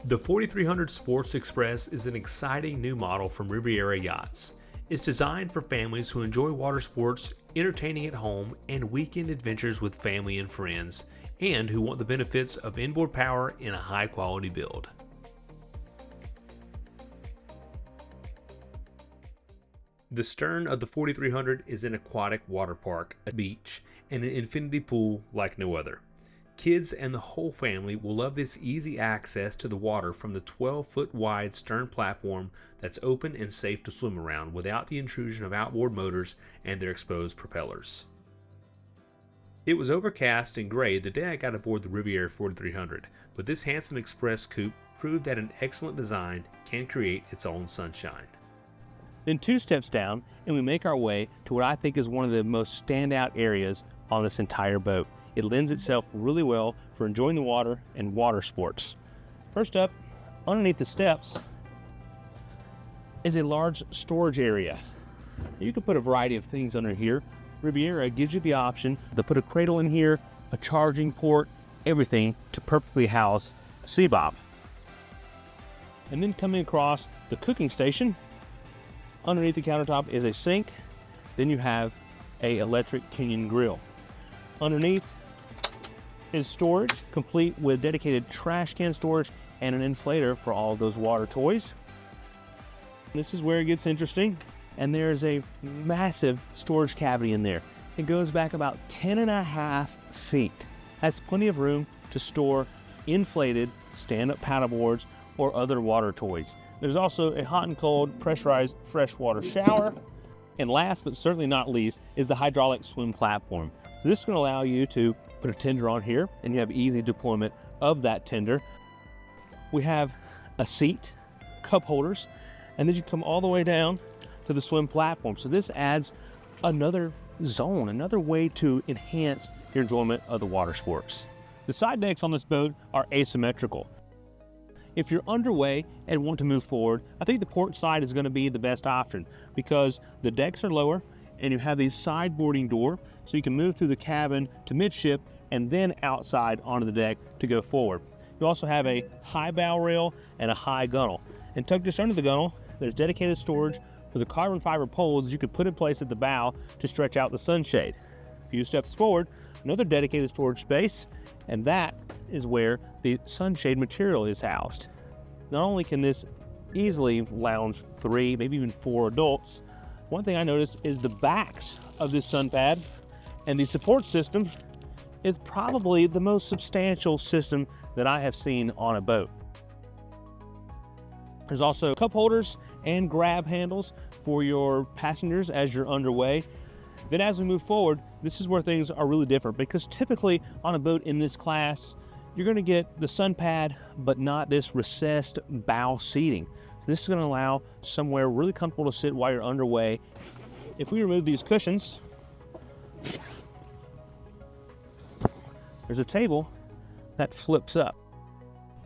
The 4300 Sports Express is an exciting new model from Riviera Yachts. It's designed for families who enjoy water sports, entertaining at home, and weekend adventures with family and friends, and who want the benefits of inboard power in a high-quality build. The stern of the 4300 is an aquatic water park, a beach, and an infinity pool like no other. Kids and the whole family will love this easy access to the water from the 12-foot wide stern platform that's open and safe to swim around without the intrusion of outboard motors and their exposed propellers. It was overcast and gray the day I got aboard the Riviera 4300, but this handsome express coupe proved that an excellent design can create its own sunshine. Then 2 steps down and we make our way to what I think is one of the most standout areas on this entire boat. It lends itself really well for enjoying the water and water sports. First up, underneath the steps is a large storage area. You can put a variety of things under here. Riviera gives you the option to put a cradle in here, a charging port, everything to perfectly house a sea bob. And then coming across the cooking station, underneath the countertop is a sink. Then you have a electric Kenyan grill. Underneath is storage, complete with dedicated trash can storage and an inflator for all of those water toys. This is where it gets interesting, and there's a massive storage cavity in there. It goes back about 10.5 feet. That's plenty of room to store inflated stand-up paddleboards or other water toys. There's also a hot and cold pressurized freshwater shower. And last but certainly not least is the hydraulic swim platform. This is going to allow you to put a tender on here and you have easy deployment of that tender. We have a seat, cup holders, and then you come all the way down to the swim platform. So this adds another zone, another way to enhance your enjoyment of the water sports. The side decks on this boat are asymmetrical. If you're underway and want to move forward, I think the port side is going to be the best option because the decks are lower and you have the side boarding door so you can move through the cabin to midship and then outside onto the deck to go forward. You also have a high bow rail and a high gunnel. And tucked just under the gunnel, there's dedicated storage for the carbon fiber poles that you could put in place at the bow to stretch out the sunshade. A few steps forward, another dedicated storage space, and that is where the sunshade material is housed. Not only can this easily lounge 3, maybe even 4 adults, one thing I noticed is the backs of this sun pad and the support system is probably the most substantial system that I have seen on a boat. There's also cup holders and grab handles for your passengers as you're underway. Then as we move forward, this is where things are really different because typically on a boat in this class, you're going to get the sun pad, but not this recessed bow seating. So this is going to allow somewhere really comfortable to sit while you're underway. If we remove these cushions, there's a table that flips up.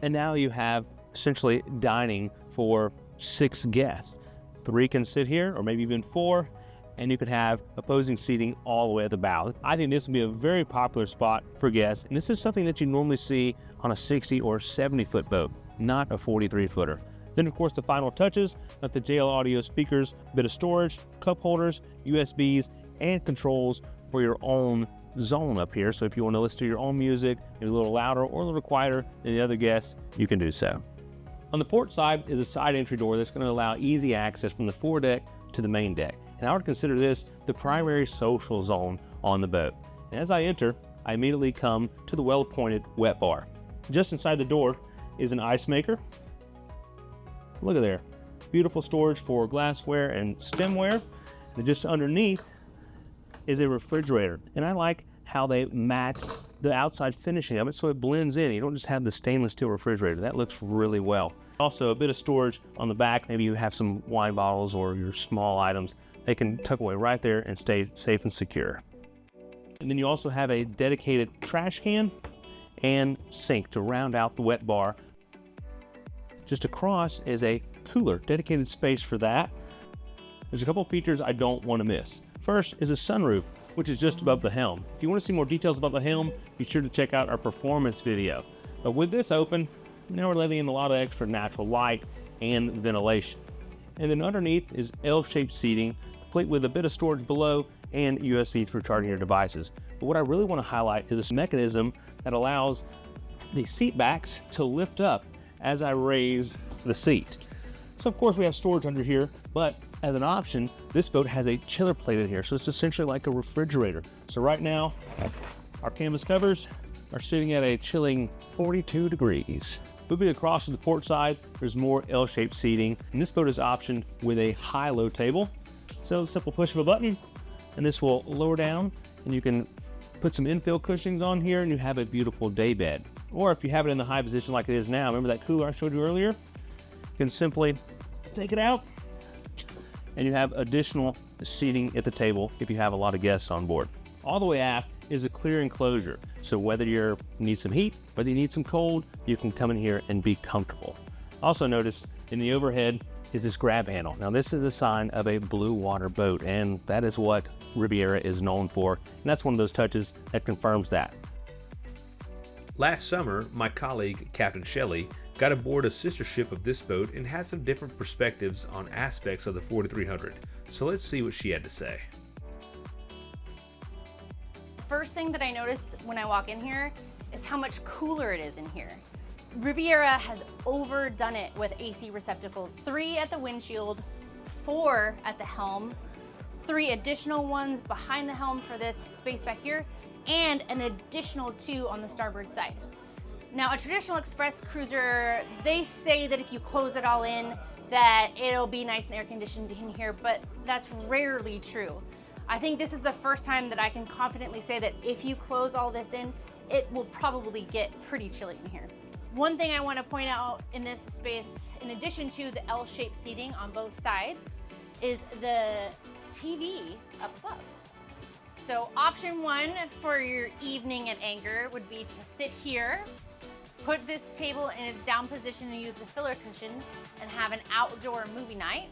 And now you have essentially dining for 6 guests. 3 can sit here, or maybe even 4, and you could have opposing seating all the way at the bow. I think this would be a very popular spot for guests, and this is something that you normally see on a 60 or 70-foot boat, not a 43-footer. Then, of course, the final touches, got the JL Audio speakers, bit of storage, cup holders, USBs, and controls for your own zone up here. So if you want to listen to your own music, maybe a little louder or a little quieter than the other guests, you can do so. On the port side is a side entry door that's going to allow easy access from the foredeck to the main deck. And I would consider this the primary social zone on the boat. And as I enter, I immediately come to the well-appointed wet bar. Just inside the door is an ice maker. Look at there. Beautiful storage for glassware and stemware. And just underneath is a refrigerator. And I like how they match the outside finishing of it so it blends in. You don't just have the stainless steel refrigerator. That looks really well. Also a bit of storage on the back. Maybe you have some wine bottles or your small items. They can tuck away right there and stay safe and secure. And then you also have a dedicated trash can and sink to round out the wet bar. Just across is a cooler, dedicated space for that. There's a couple features I don't want to miss. First is a sunroof, which is just above the helm. If you want to see more details about the helm, be sure to check out our performance video. But with this open, Now we're letting in a lot of extra natural light and ventilation. And then underneath is L-shaped seating, complete with a bit of storage below and USB for charging your devices. But what I really want to highlight is this mechanism that allows the seat backs to lift up as I raise the seat. So of course we have storage under here, but as an option, this boat has a chiller plate in here. So it's essentially like a refrigerator. So right now, our canvas covers are sitting at a chilling 42 degrees. Moving across to the port side, there's more L-shaped seating, and this boat is optioned with a high-low table. So a simple push of a button, and this will lower down, and you can put some infill cushionings on here, and you have a beautiful day bed. Or if you have it in the high position like it is now, remember that cooler I showed you earlier? You can simply take it out, and you have additional seating at the table if you have a lot of guests on board. All the way aft is a clear enclosure, so whether you need some heat, whether you need some cold, you can come in here and be comfortable. Also notice in the overhead is this grab handle. Now this is a sign of a blue water boat, and that is what Riviera is known for, and that's one of those touches that confirms that. Last summer, my colleague, Captain Shelley, got aboard a sister ship of this boat and had some different perspectives on aspects of the 4300. So let's see what she had to say. First thing that I noticed when I walk in here is how much cooler it is in here. Riviera has overdone it with AC receptacles. 3 at the windshield, 4 at the helm, 3 additional ones behind the helm for this space back here, and an additional 2 on the starboard side. Now, a traditional express cruiser, they say that if you close it all in, that it'll be nice and air conditioned in here, but that's rarely true. I think this is the first time that I can confidently say that if you close all this in, it will probably get pretty chilly in here. One thing I want to point out in this space, in addition to the L-shaped seating on both sides, is the TV up above. So option 1 for your evening at anchor would be to sit here, put this table in its down position and use the filler cushion and have an outdoor movie night.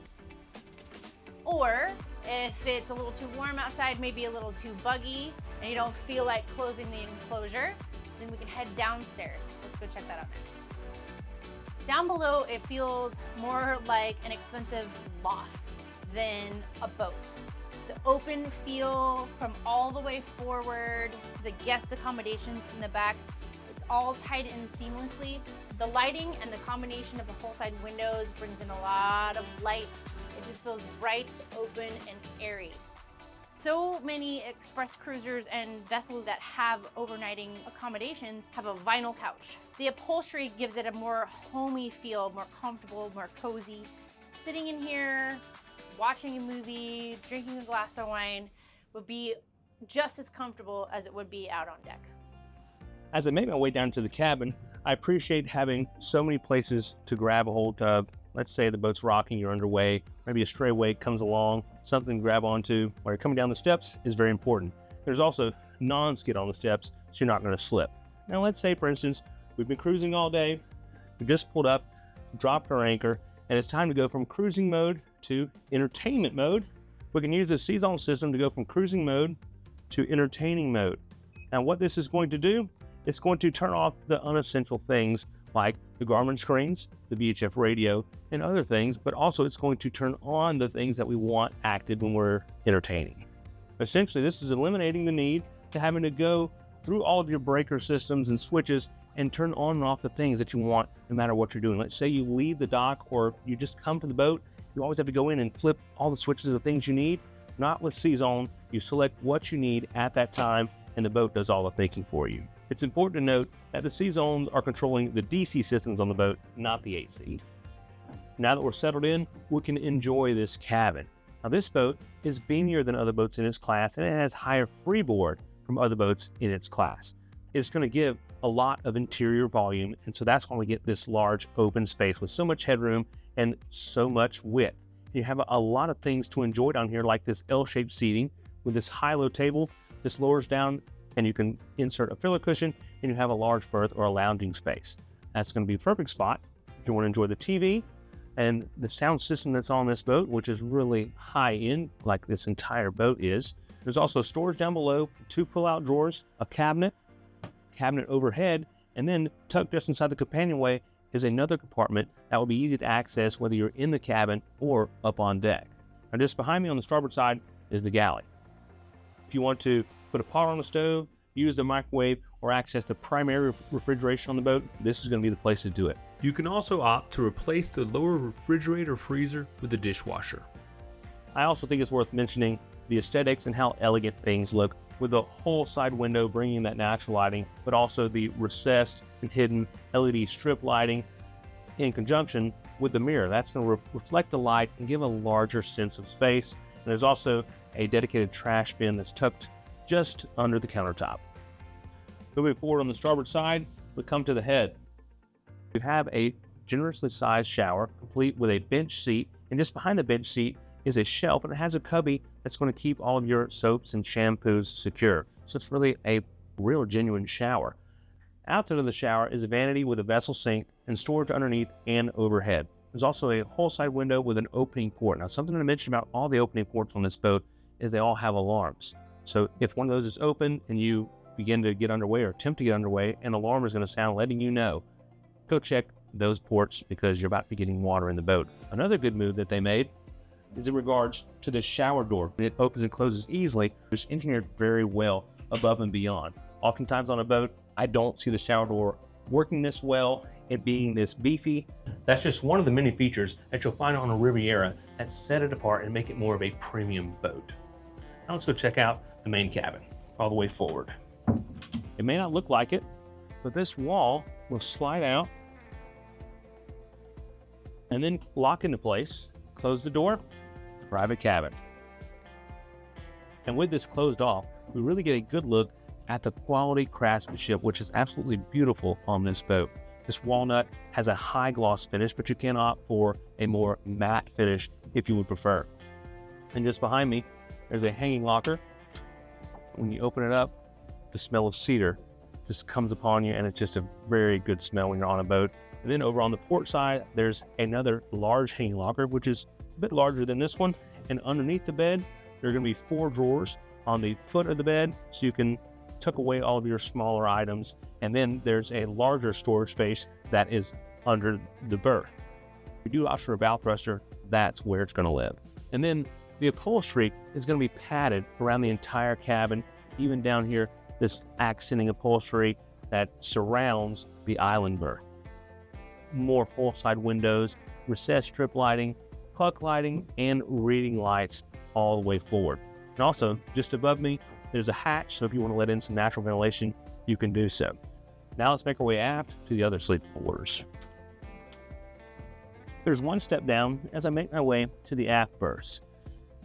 Or if it's a little too warm outside, maybe a little too buggy, and you don't feel like closing the enclosure, then we can head downstairs. Let's go check that out next. Down below, it feels more like an expensive loft than a boat. The open feel from all the way forward to the guest accommodations in the back, it's all tied in seamlessly. The lighting and the combination of the whole side windows brings in a lot of light. It just feels bright, open, and airy. So many express cruisers and vessels that have overnighting accommodations have a vinyl couch. The upholstery gives it a more homey feel, more comfortable, more cozy. Sitting in here, watching a movie, drinking a glass of wine would be just as comfortable as it would be out on deck. As I make my way down to the cabin, I appreciate having so many places to grab a hold of. Let's say the boat's rocking, you're underway, maybe a stray wake comes along, something to grab onto while you're coming down the steps is very important. There's also non-skid on the steps, so you're not going to slip. Now let's say, for instance, we've been cruising all day, we just pulled up, dropped our anchor, and it's time to go from cruising mode to entertainment mode. We can use the season system to go from cruising mode to entertaining mode. Now what this is going to do, it's going to turn off the unessential things like the Garmin screens, the VHF radio, and other things, but also it's going to turn on the things that we want active when we're entertaining. Essentially, this is eliminating the need to having to go through all of your breaker systems and switches and turn on and off the things that you want no matter what you're doing. Let's say you leave the dock or you just come to the boat, you always have to go in and flip all the switches of the things you need. Not with CZone, you select what you need at that time and the boat does all the thinking for you. It's important to note that the CZones are controlling the DC systems on the boat, not the AC. Now that we're settled in, we can enjoy this cabin. Now this boat is beamier than other boats in its class and it has higher freeboard from other boats in its class. It's going to give a lot of interior volume, and so that's why we get this large open space with so much headroom and so much width. You have a lot of things to enjoy down here, like this L-shaped seating with this high-low table. This lowers down and you can insert a filler cushion and you have a large berth or a lounging space. That's going to be a perfect spot if you want to enjoy the TV and the sound system that's on this boat, which is really high end, like this entire boat is. There's also storage down below, 2 pull-out drawers, a cabinet overhead, and then tucked just inside the companionway is another compartment that will be easy to access whether you're in the cabin or up on deck. Now just behind me on the starboard side is the galley. If you want to put a pot on the stove, use the microwave, or access the primary refrigeration on the boat, this is going to be the place to do it. You can also opt to replace the lower refrigerator freezer with a dishwasher. I also think it's worth mentioning the aesthetics and how elegant things look with the whole side window bringing that natural lighting, but also the recessed and hidden LED strip lighting in conjunction with the mirror. That's going to reflect the light and give a larger sense of space. And there's also a dedicated trash bin that's tucked just under the countertop. Moving forward on the starboard side, we come to the head. You have a generously sized shower, complete with a bench seat, and just behind the bench seat is a shelf, and it has a cubby that's going to keep all of your soaps and shampoos secure. So it's really a real genuine shower. Outside of the shower is a vanity with a vessel sink and storage underneath and overhead. There's also a whole side window with an opening port. Now, something to mention about all the opening ports on this boat is they all have alarms. So if one of those is open and you begin to get underway or attempt to get underway, an alarm is going to sound letting you know, go check those ports because you're about to be getting water in the boat. Another good move that they made is in regards to the shower door. It opens and closes easily. It's engineered very well above and beyond. Oftentimes on a boat, I don't see the shower door working this well and being this beefy. That's just one of the many features that you'll find on a Riviera that set it apart and make it more of a premium boat. Now let's go check out the main cabin all the way forward. It may not look like it, but this wall will slide out and then lock into place. Close the door, private cabin. And with this closed off, we really get a good look at the quality craftsmanship, which is absolutely beautiful on this boat. This walnut has a high gloss finish, but you can opt for a more matte finish if you would prefer. And just behind me, there's a hanging locker. When you open it up, the smell of cedar just comes upon you, and it's just a very good smell when you're on a boat. And then over on the port side, there's another large hanging locker, which is a bit larger than this one. And underneath the bed, there are going to be 4 drawers on the foot of the bed, so you can tuck away all of your smaller items. And then there's a larger storage space that is under the berth. If you do opt for a bow thruster, that's where it's going to live. And then the upholstery is going to be padded around the entire cabin, even down here, this accenting upholstery that surrounds the island berth. More full side windows, recessed strip lighting, puck lighting, and reading lights all the way forward. And also, just above me, there's a hatch, so if you want to let in some natural ventilation, you can do so. Now let's make our way aft to the other sleeping quarters. There's one step down as I make my way to the aft berths.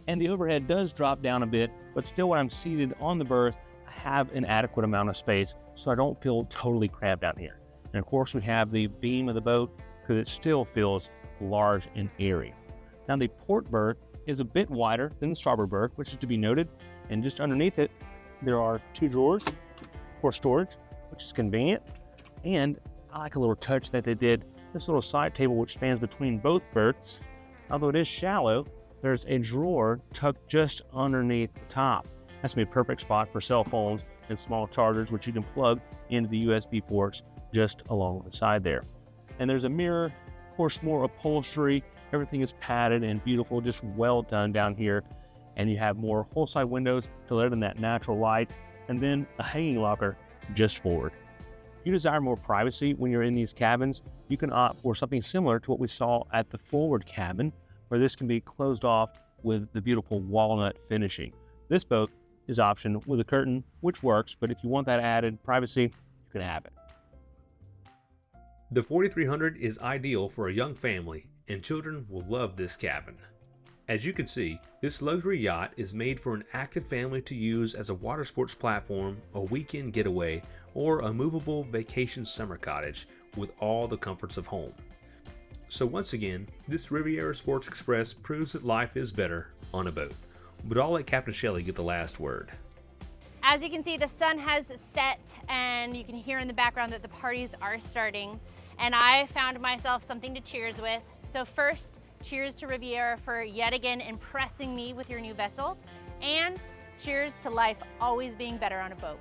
And the overhead does drop down a bit, but still when I'm seated on the berth, I have an adequate amount of space, so I don't feel totally cramped down here. And of course, we have the beam of the boat because it still feels large and airy. Now the port berth is a bit wider than the starboard berth, which is to be noted. And just underneath it, there are 2 drawers for storage, which is convenient. And I like a little touch that they did. This little side table, which spans between both berths, although it is shallow, there's a drawer tucked just underneath the top. That's gonna be a perfect spot for cell phones and small chargers, which you can plug into the USB ports just along the side there. And there's a mirror, of course, more upholstery. Everything is padded and beautiful, just well done down here. And you have more whole side windows to let in that natural light, and then a hanging locker just forward. If you desire more privacy when you're in these cabins, you can opt for something similar to what we saw at the forward cabin, where this can be closed off with the beautiful walnut finishing. This boat is optioned with a curtain, which works, but if you want that added privacy, you can have it. The 4300 is ideal for a young family, and children will love this cabin. As you can see, this luxury yacht is made for an active family to use as a water sports platform, a weekend getaway, or a movable vacation summer cottage with all the comforts of home. So once again, this Riviera Sports Express proves that life is better on a boat. But I'll let Captain Shelley get the last word. As you can see, the sun has set, and you can hear in the background that the parties are starting. And I found myself something to cheers with. So first, cheers to Riviera for yet again impressing me with your new vessel. And cheers to life always being better on a boat.